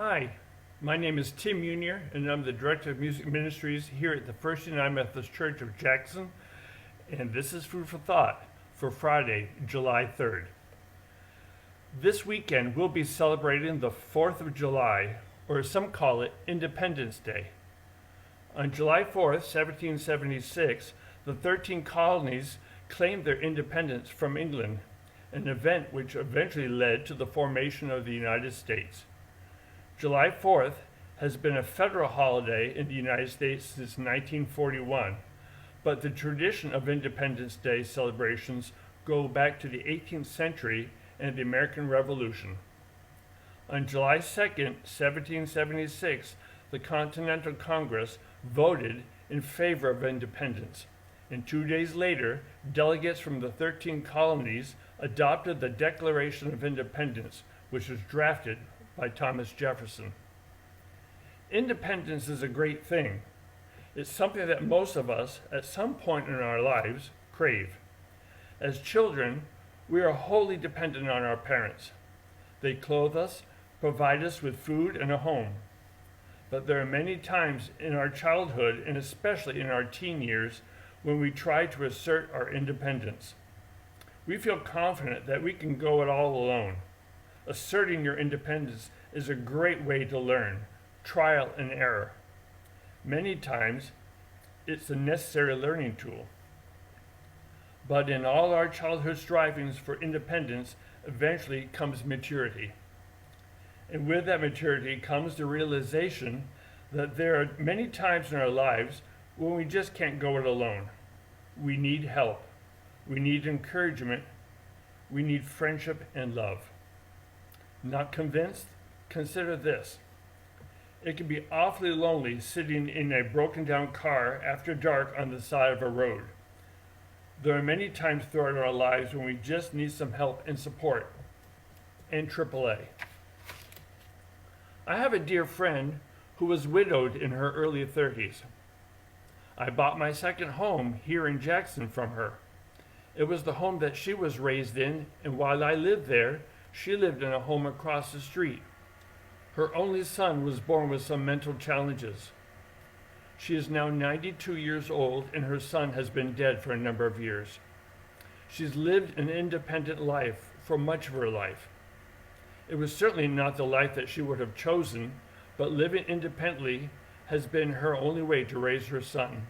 Hi, my name is Tim Meunier, and I'm the Director of Music Ministries here at the First United Methodist Church of Jackson, and this is Food for Thought for Friday, July 3rd. This weekend we'll be celebrating the 4th of July, or as some call it, Independence Day. On July 4th, 1776, the 13 colonies claimed their independence from England, an event which eventually led to the formation of the United States. July 4th has been a federal holiday in the United States since 1941, but the tradition of Independence Day celebrations go back to the 18th century and the American Revolution. On July 2nd, 1776, the Continental Congress voted in favor of independence, and 2 days later, delegates from the 13 colonies adopted the Declaration of Independence, which was drafted by Thomas Jefferson. Independence is a great thing. It's something that most of us, at some point in our lives, crave. As children, we are wholly dependent on our parents. They clothe us, provide us with food and a home. But there are many times in our childhood, and especially in our teen years, when we try to assert our independence. We feel confident that we can go it all alone. Asserting your independence is a great way to learn, trial and error. Many times, it's a necessary learning tool. But in all our childhood strivings for independence, eventually comes maturity. And with that maturity comes the realization that there are many times in our lives when we just can't go it alone. We need help. We need encouragement. We need friendship and love. Not convinced? Consider this. It can be awfully lonely sitting in a broken down car after dark on the side of a road. There are many times throughout our lives when we just need some help and support. And AAA. I have a dear friend who was widowed in her early 30s. I bought my second home here in Jackson from her. It was the home that she was raised in, and while I lived there, she lived in a home across the street. Her only son was born with some mental challenges. She is now 92 years old, and her son has been dead for a number of years. She's lived an independent life for much of her life. It was certainly not the life that she would have chosen, but living independently has been her only way to raise her son.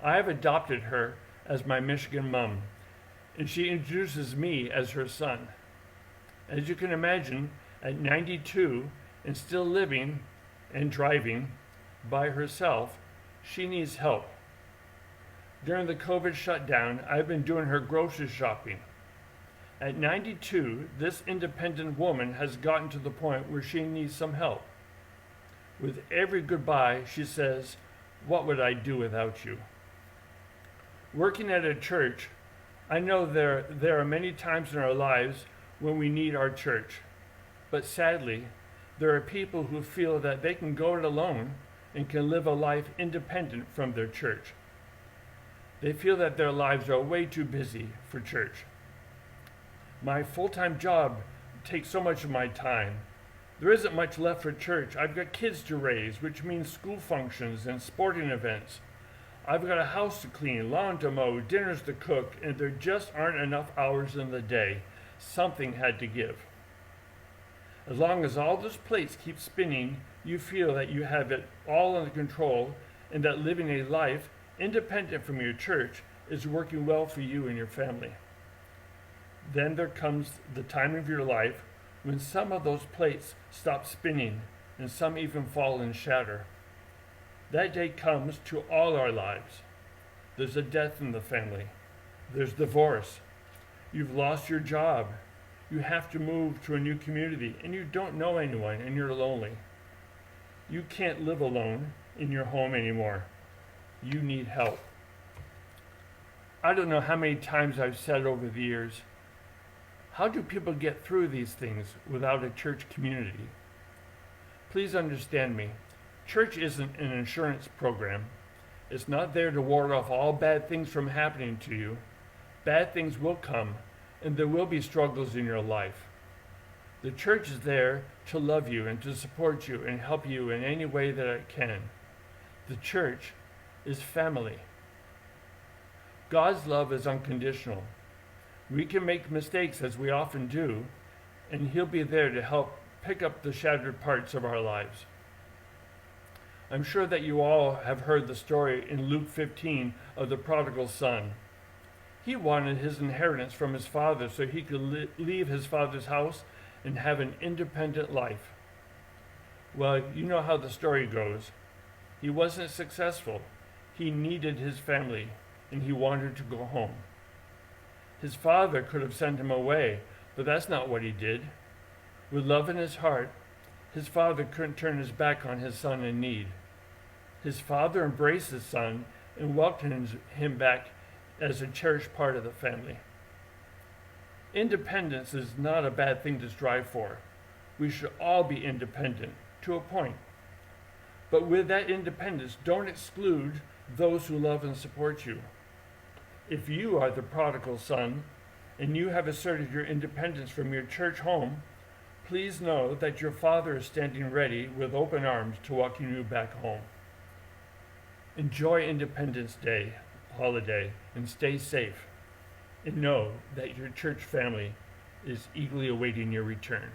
I have adopted her as my Michigan mom, and she introduces me as her son. As you can imagine, at 92 and still living and driving by herself, she needs help. During the COVID shutdown, I've been doing her grocery shopping. At 92, this independent woman has gotten to the point where she needs some help. With every goodbye, she says, "What would I do without you?" Working at a church, I know there are many times in our lives when we need our church. But sadly, there are people who feel that they can go it alone and can live a life independent from their church. They feel that their lives are way too busy for church. My full-time job takes so much of my time. There isn't much left for church. I've got kids to raise, which means school functions and sporting events. I've got a house to clean, lawn to mow, dinners to cook, and there just aren't enough hours in the day. Something had to give. As long as all those plates keep spinning, you feel that you have it all under control and that living a life independent from your church is working well for you and your family. Then there comes the time of your life when some of those plates stop spinning and some even fall and shatter. That day comes to all our lives. There's a death in the family. There's divorce. You've lost your job. You have to move to a new community, and you don't know anyone, and you're lonely. You can't live alone in your home anymore. You need help. I don't know how many times I've said over the years, how do people get through these things without a church community? Please understand me. Church isn't an insurance program. It's not there to ward off all bad things from happening to you. Bad things will come, and there will be struggles in your life. The church is there to love you and to support you and help you in any way that it can. The church is family. God's love is unconditional. We can make mistakes, as we often do, and He'll be there to help pick up the shattered parts of our lives. I'm sure that you all have heard the story in Luke 15 of the prodigal son. He wanted his inheritance from his father so he could leave his father's house and have an independent life. Well, you know how the story goes. He wasn't successful. He needed his family, and he wanted to go home. His father could have sent him away, but that's not what he did. With love in his heart, his father couldn't turn his back on his son in need. His father embraced his son and welcomed him back as a cherished part of the family. Independence is not a bad thing to strive for. We should all be independent, to a point. But with that independence, don't exclude those who love and support you. If you are the prodigal son and you have asserted your independence from your church home, please know that your Father is standing ready with open arms to welcome you back home. Enjoy Independence Day holiday and stay safe. And know that your church family is eagerly awaiting your return.